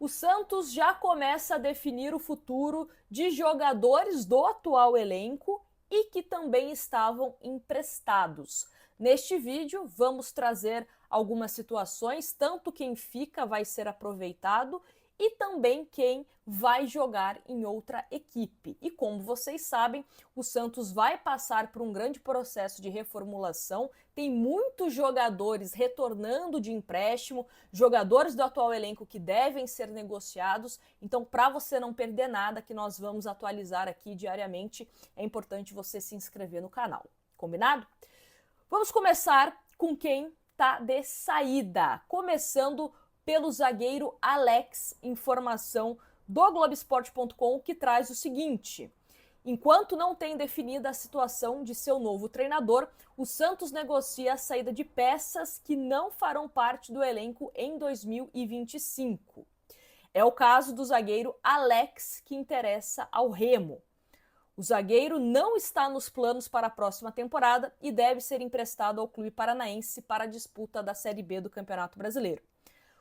O Santos já começa a definir o futuro de jogadores do atual elenco e que também estavam emprestados. Neste vídeo, vamos trazer algumas situações, tanto quem fica vai ser aproveitado e também quem vai jogar em outra equipe. E como vocês sabem, o Santos vai passar por um grande processo de reformulação, tem muitos jogadores retornando de empréstimo, jogadores do atual elenco que devem ser negociados. Então, para você não perder nada que nós vamos atualizar aqui diariamente, é importante você se inscrever no canal. Combinado? Vamos começar com quem está de saída, começando pelo zagueiro Alex, informação do Globoesporte.com, que traz o seguinte: enquanto não tem definida a situação de seu novo treinador, o Santos negocia a saída de peças que não farão parte do elenco em 2025. É o caso do zagueiro Alex, que interessa ao Remo. O zagueiro não está nos planos para a próxima temporada e deve ser emprestado ao clube paranaense para a disputa da Série B do Campeonato Brasileiro.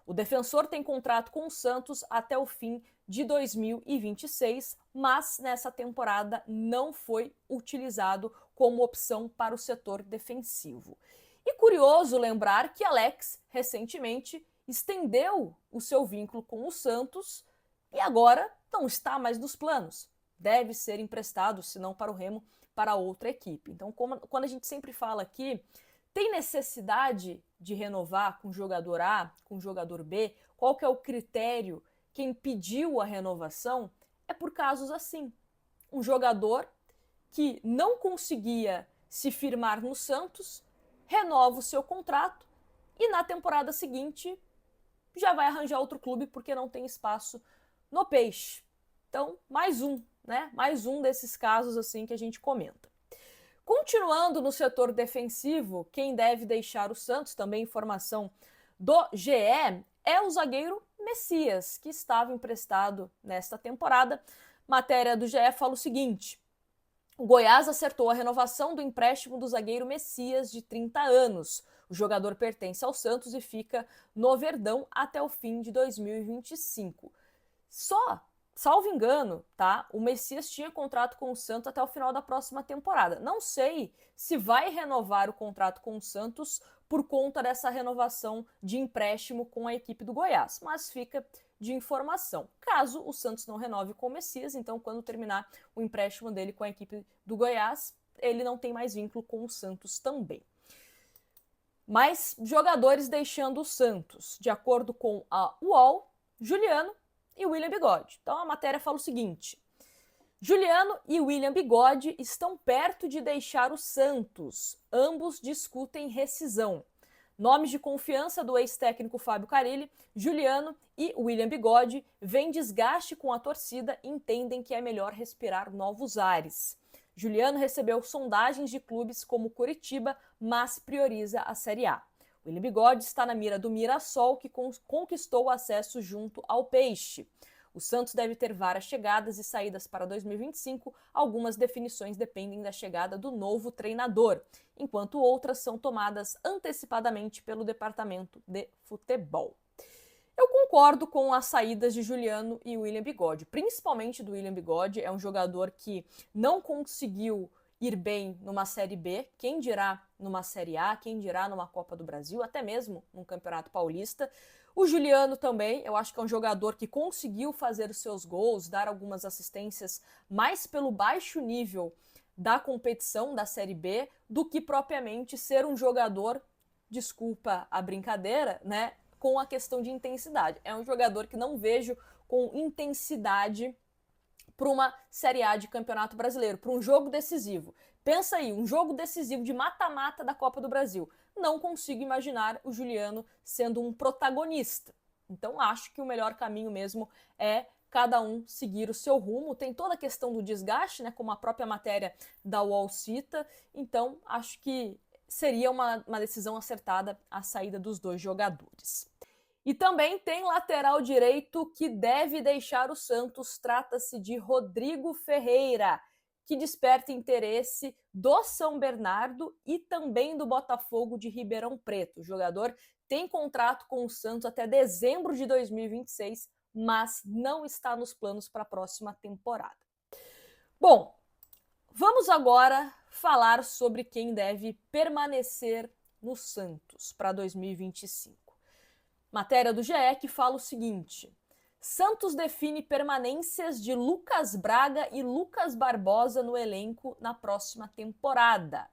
O defensor tem contrato com o Santos até o fim de 2026, mas nessa temporada não foi utilizado como opção para o setor defensivo. E curioso lembrar que Alex recentemente estendeu o seu vínculo com o Santos e agora não está mais nos planos. Deve ser emprestado, se não para o Remo, para outra equipe. Então, quando a gente sempre fala aqui, tem necessidade de renovar com jogador A, com jogador B? Qual que é o critério? Quem pediu a renovação? É por casos assim. Um jogador que não conseguia se firmar no Santos, renova o seu contrato e na temporada seguinte já vai arranjar outro clube porque não tem espaço no Peixe. Então, mais um, né? Mais um desses casos assim que a gente comenta. Continuando no setor defensivo, quem deve deixar o Santos, também informação do GE, é o zagueiro Messias, que estava emprestado nesta temporada. Matéria do GE fala o seguinte: o Goiás acertou a renovação do empréstimo do zagueiro Messias, de 30 anos. O jogador pertence ao Santos e fica no Verdão até o fim de 2025. Salvo engano, tá? O Messias tinha contrato com o Santos até o final da próxima temporada. Não sei se vai renovar o contrato com o Santos por conta dessa renovação de empréstimo com a equipe do Goiás, mas fica de informação. Caso o Santos não renove com o Messias, então quando terminar o empréstimo dele com a equipe do Goiás, ele não tem mais vínculo com o Santos também. Mas jogadores deixando o Santos, de acordo com a UOL, Juliano e William Bigode. Então a matéria fala o seguinte: Juliano e William Bigode estão perto de deixar o Santos. Ambos discutem rescisão. Nomes de confiança do ex-técnico Fábio Carille, Juliano e William Bigode veem desgaste com a torcida e entendem que é melhor respirar novos ares. Juliano recebeu sondagens de clubes como Curitiba, mas prioriza a Série A. William Bigode está na mira do Mirassol, que conquistou o acesso junto ao Peixe. O Santos deve ter várias chegadas e saídas para 2025. Algumas definições dependem da chegada do novo treinador, enquanto outras são tomadas antecipadamente pelo departamento de futebol. Eu concordo com as saídas de Juliano e William Bigode, principalmente do William Bigode. É um jogador que não conseguiu ir bem numa Série B, quem dirá numa Série A, quem dirá numa Copa do Brasil, até mesmo num Campeonato Paulista. O Juliano também, eu acho que é um jogador que conseguiu fazer os seus gols, dar algumas assistências mais pelo baixo nível da competição da Série B do que propriamente ser um jogador, desculpa a brincadeira, né, com a questão de intensidade. É um jogador que não vejo com intensidade para uma Série A de Campeonato Brasileiro, para um jogo decisivo. Pensa aí, um jogo decisivo de mata-mata da Copa do Brasil. Não consigo imaginar o Juliano sendo um protagonista. Então acho que o melhor caminho mesmo é cada um seguir o seu rumo. Tem toda a questão do desgaste, né, como a própria matéria da UOL cita. Então acho que seria uma decisão acertada a saída dos dois jogadores. E também tem lateral direito que deve deixar o Santos. Trata-se de Rodrigo Ferreira, que desperta interesse do São Bernardo e também do Botafogo de Ribeirão Preto. O jogador tem contrato com o Santos até dezembro de 2026, mas não está nos planos para a próxima temporada. Bom, vamos agora falar sobre quem deve permanecer no Santos para 2025. Matéria do GE que fala o seguinte: Santos define permanências de Lucas Braga e Lucas Barbosa no elenco na próxima temporada.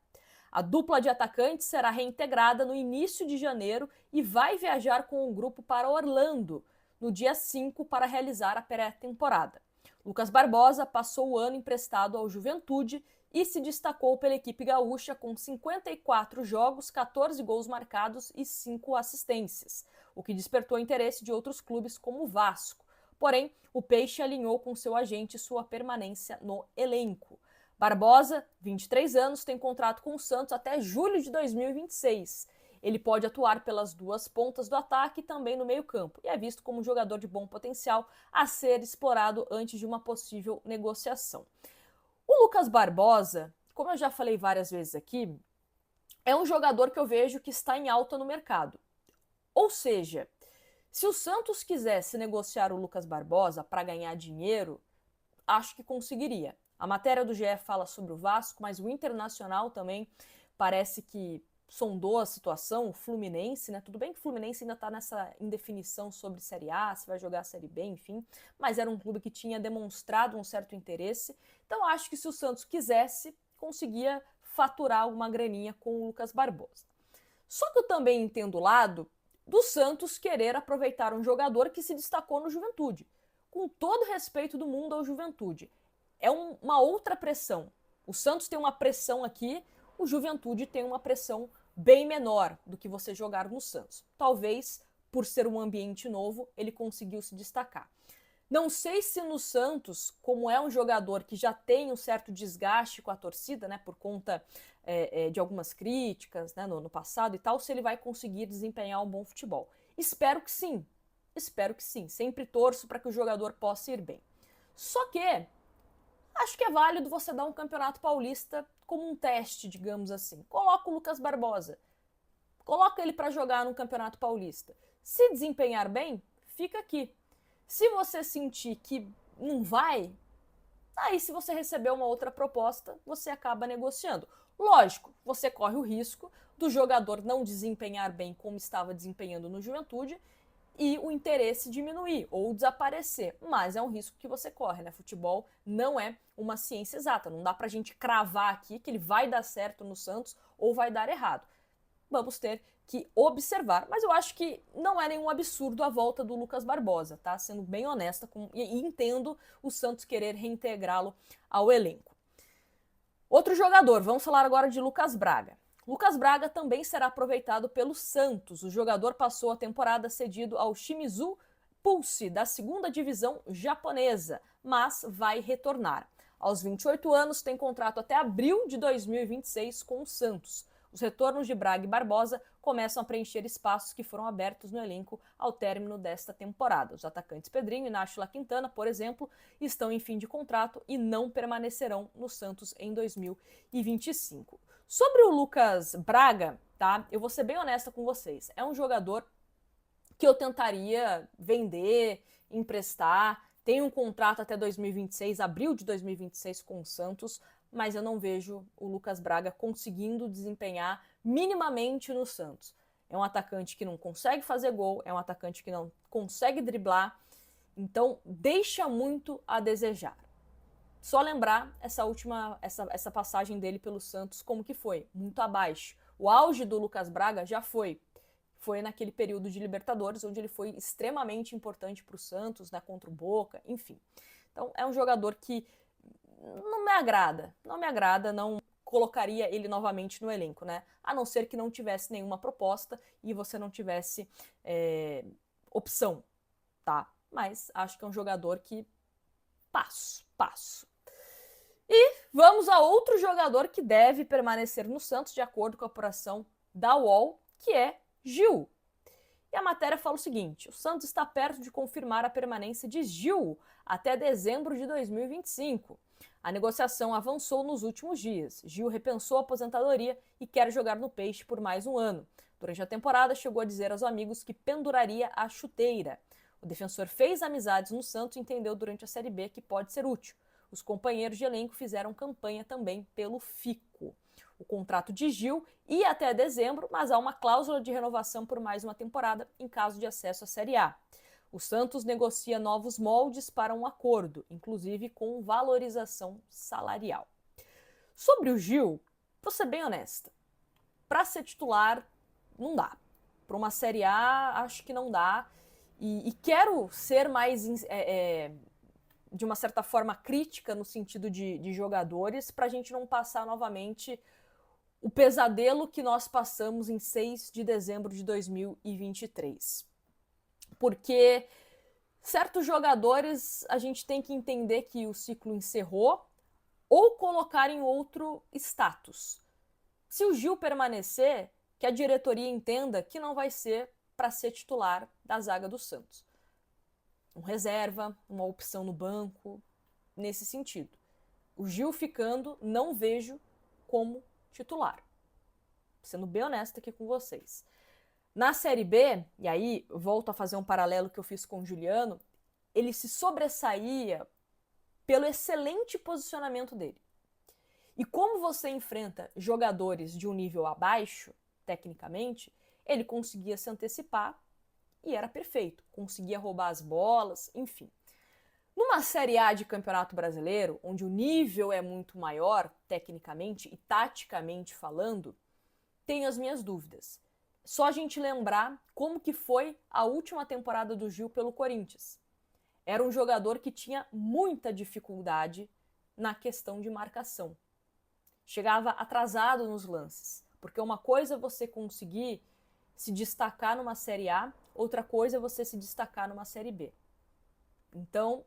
A dupla de atacantes será reintegrada no início de janeiro e vai viajar com o grupo para Orlando no dia 5 para realizar a pré-temporada. Lucas Barbosa passou o ano emprestado ao Juventude e se destacou pela equipe gaúcha com 54 jogos, 14 gols marcados e 5 assistências, o que despertou interesse de outros clubes como o Vasco. Porém, o Peixe alinhou com seu agente sua permanência no elenco. Barbosa, 23 anos, tem contrato com o Santos até julho de 2026. Ele pode atuar pelas duas pontas do ataque e também no meio-campo, e é visto como um jogador de bom potencial a ser explorado antes de uma possível negociação. O Lucas Barbosa, como eu já falei várias vezes aqui, é um jogador que eu vejo que está em alta no mercado. Ou seja, se o Santos quisesse negociar o Lucas Barbosa para ganhar dinheiro, acho que conseguiria. A matéria do GE fala sobre o Vasco, mas o Internacional também parece que sondou a situação, o Fluminense, né? Tudo bem que o Fluminense ainda está nessa indefinição sobre Série A, se vai jogar a Série B, enfim, mas era um clube que tinha demonstrado um certo interesse. Então acho que se o Santos quisesse, conseguia faturar alguma graninha com o Lucas Barbosa. Só que eu também entendo o lado do Santos querer aproveitar um jogador que se destacou no Juventude. Com todo respeito do mundo ao Juventude, é uma outra pressão. O Santos tem uma pressão aqui, o Juventude tem uma pressão bem menor do que você jogar no Santos. Talvez, por ser um ambiente novo, ele conseguiu se destacar. Não sei se no Santos, como é um jogador que já tem um certo desgaste com a torcida, né, por conta de algumas críticas, né, no passado e tal, se ele vai conseguir desempenhar um bom futebol. Espero que sim. Espero que sim. Sempre torço para que o jogador possa ir bem. Só que acho que é válido você dar um campeonato paulista como um teste, digamos assim. Coloca o Lucas Barbosa. Coloca ele para jogar no Campeonato Paulista. Se desempenhar bem, fica aqui. Se você sentir que não vai, aí se você receber uma outra proposta, você acaba negociando. Lógico, você corre o risco do jogador não desempenhar bem como estava desempenhando no Juventude e o interesse diminuir ou desaparecer. Mas é um risco que você corre, né? Futebol não é uma ciência exata. Não dá pra gente cravar aqui que ele vai dar certo no Santos ou vai dar errado. Vamos ter que observar. Mas eu acho que não é nenhum absurdo a volta do Lucas Barbosa, tá? Sendo bem honesta e entendo o Santos querer reintegrá-lo ao elenco. Outro jogador, vamos falar agora de Lucas Braga. Lucas Braga também será aproveitado pelo Santos. O jogador passou a temporada cedido ao Shimizu Pulse, da segunda divisão japonesa, mas vai retornar. Aos 28 anos, tem contrato até abril de 2026 com o Santos. Os retornos de Braga e Barbosa começam a preencher espaços que foram abertos no elenco ao término desta temporada. Os atacantes Pedrinho e Náshila Quintana, por exemplo, estão em fim de contrato e não permanecerão no Santos em 2025. Sobre o Lucas Braga, tá? Eu vou ser bem honesta com vocês. É um jogador que eu tentaria vender, emprestar. Tem um contrato até 2026, abril de 2026 com o Santos, mas eu não vejo o Lucas Braga conseguindo desempenhar minimamente no Santos. É um atacante que não consegue fazer gol, é um atacante que não consegue driblar, então deixa muito a desejar. Só lembrar essa passagem dele pelo Santos, como que foi? Muito abaixo. O auge do Lucas Braga já foi naquele período de Libertadores, onde ele foi extremamente importante para o Santos, né, contra o Boca, enfim. Então é um jogador que não me agrada, não colocaria ele novamente no elenco, né? A não ser que não tivesse nenhuma proposta e você não tivesse opção, tá? Mas acho que é um jogador que passo. E vamos a outro jogador que deve permanecer no Santos, de acordo com a apuração da UOL, que é Gil. E a matéria fala o seguinte: o Santos está perto de confirmar a permanência de Gil até dezembro de 2025. A negociação avançou nos últimos dias. Gil repensou a aposentadoria e quer jogar no Peixe por mais um ano. Durante a temporada, chegou a dizer aos amigos que penduraria a chuteira. O defensor fez amizades no Santos e entendeu durante a Série B que pode ser útil. Os companheiros de elenco fizeram campanha também pelo Fico. O contrato de Gil ia até dezembro, mas há uma cláusula de renovação por mais uma temporada em caso de acesso à Série A. O Santos negocia novos moldes para um acordo, inclusive com valorização salarial. Sobre o Gil, vou ser bem honesta, para ser titular não dá. Para uma Série A, acho que não dá. E quero ser mais, de uma certa forma, crítica no sentido de jogadores, para a gente não passar novamente o pesadelo que nós passamos em 6 de dezembro de 2023. Porque certos jogadores a gente tem que entender que o ciclo encerrou ou colocar em outro status. Se o Gil permanecer, que a diretoria entenda que não vai ser para ser titular da zaga do Santos. Um reserva, uma opção no banco, nesse sentido. O Gil ficando, não vejo como titular. Sendo bem honesta aqui com vocês. Na Série B, e aí volto a fazer um paralelo que eu fiz com o Juliano, ele se sobressaía pelo excelente posicionamento dele. E como você enfrenta jogadores de um nível abaixo, tecnicamente, ele conseguia se antecipar e era perfeito. Conseguia roubar as bolas, enfim. Numa Série A de Campeonato Brasileiro, onde o nível é muito maior, tecnicamente e taticamente falando, tenho as minhas dúvidas. Só a gente lembrar como que foi a última temporada do Gil pelo Corinthians. Era um jogador que tinha muita dificuldade na questão de marcação. Chegava atrasado nos lances. Porque uma coisa é você conseguir se destacar numa Série A, outra coisa é você se destacar numa Série B. Então,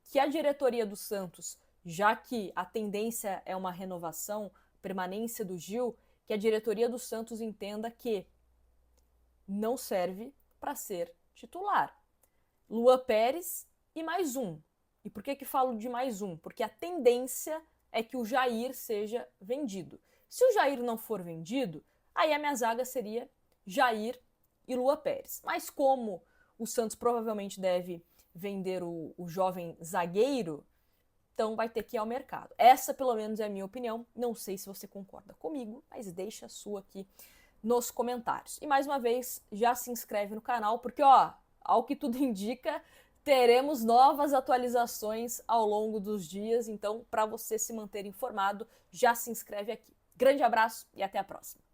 que a diretoria do Santos, já que a tendência é uma renovação, permanência do Gil, que a diretoria do Santos entenda que não serve para ser titular. Luan Pérez e mais um. E por que falo de mais um? Porque a tendência é que o Jair seja vendido. Se o Jair não for vendido, aí a minha zaga seria Jair e Luan Pérez. Mas como o Santos provavelmente deve vender o jovem zagueiro, então vai ter que ir ao mercado. Essa, pelo menos, é a minha opinião. Não sei se você concorda comigo, mas deixa a sua aqui nos comentários. E mais uma vez, já se inscreve no canal, porque, ao que tudo indica, teremos novas atualizações ao longo dos dias. Então, para você se manter informado, já se inscreve aqui. Grande abraço e até a próxima.